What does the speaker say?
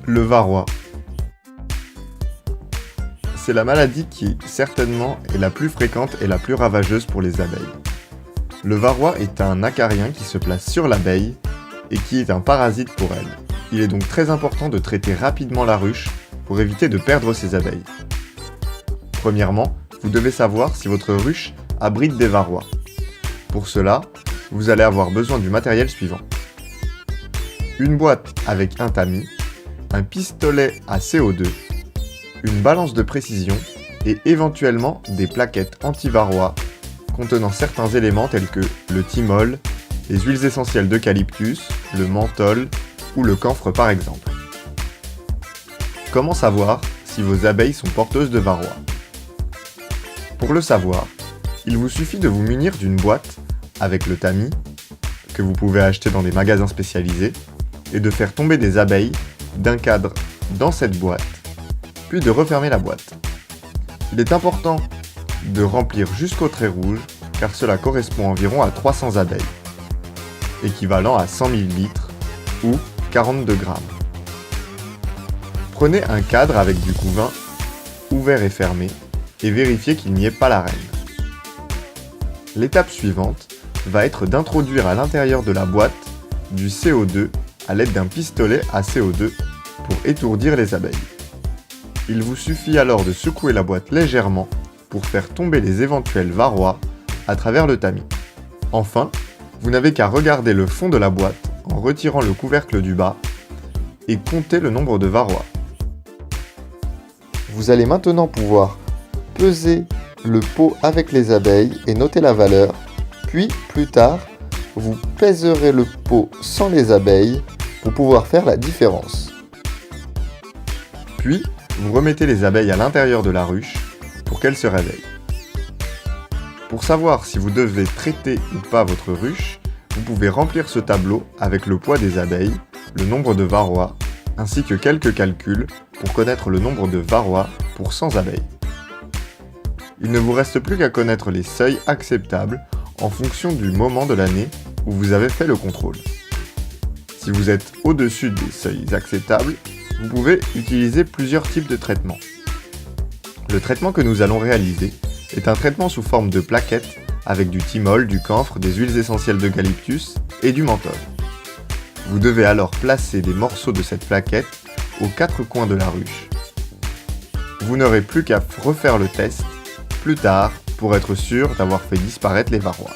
Le varroa. C'est la maladie qui, certainement, est la plus fréquente et la plus ravageuse pour les abeilles. Le varroa est un acarien qui se place sur l'abeille et qui est un parasite pour elle. Il est donc très important de traiter rapidement la ruche pour éviter de perdre ses abeilles. Premièrement, vous devez savoir si votre ruche abrite des varrois. Pour cela, vous allez avoir besoin du matériel suivant. Une boîte avec un tamis, un pistolet à CO2, une balance de précision et éventuellement des plaquettes anti-varrois contenant certains éléments tels que le thymol, les huiles essentielles d'eucalyptus, le menthol ou le camphre par exemple. Comment savoir si vos abeilles sont porteuses de varroa? Pour le savoir, il vous suffit de vous munir d'une boîte avec le tamis, que vous pouvez acheter dans des magasins spécialisés, et de faire tomber des abeilles d'un cadre dans cette boîte, puis de refermer la boîte. Il est important de remplir jusqu'au trait rouge, car cela correspond environ à 300 abeilles, équivalent à 100 ml ou 42 grammes. Prenez un cadre avec du couvain ouvert et fermé, et vérifiez qu'il n'y ait pas la reine. L'étape suivante va être d'introduire à l'intérieur de la boîte du CO2 à l'aide d'un pistolet à CO2 pour étourdir les abeilles. Il vous suffit alors de secouer la boîte légèrement pour faire tomber les éventuels varrois à travers le tamis. Enfin, vous n'avez qu'à regarder le fond de la boîte en retirant le couvercle du bas et compter le nombre de varrois. Vous allez maintenant pouvoir peser le pot avec les abeilles et noter la valeur, puis plus tard, vous pèserez le pot sans les abeilles pour pouvoir faire la différence. Puis, vous remettez les abeilles à l'intérieur de la ruche pour qu'elles se réveillent. Pour savoir si vous devez traiter ou pas votre ruche, vous pouvez remplir ce tableau avec le poids des abeilles, le nombre de varrois, ainsi que quelques calculs pour connaître le nombre de varrois pour 100 abeilles. Il ne vous reste plus qu'à connaître les seuils acceptables en fonction du moment de l'année où vous avez fait le contrôle. Si vous êtes au-dessus des seuils acceptables, vous pouvez utiliser plusieurs types de traitements. Le traitement que nous allons réaliser est un traitement sous forme de plaquettes avec du thymol, du camphre, des huiles essentielles d'eucalyptus et du menthol. Vous devez alors placer des morceaux de cette plaquette aux 4 coins de la ruche. Vous n'aurez plus qu'à refaire le test plus tard pour être sûr d'avoir fait disparaître les varrois.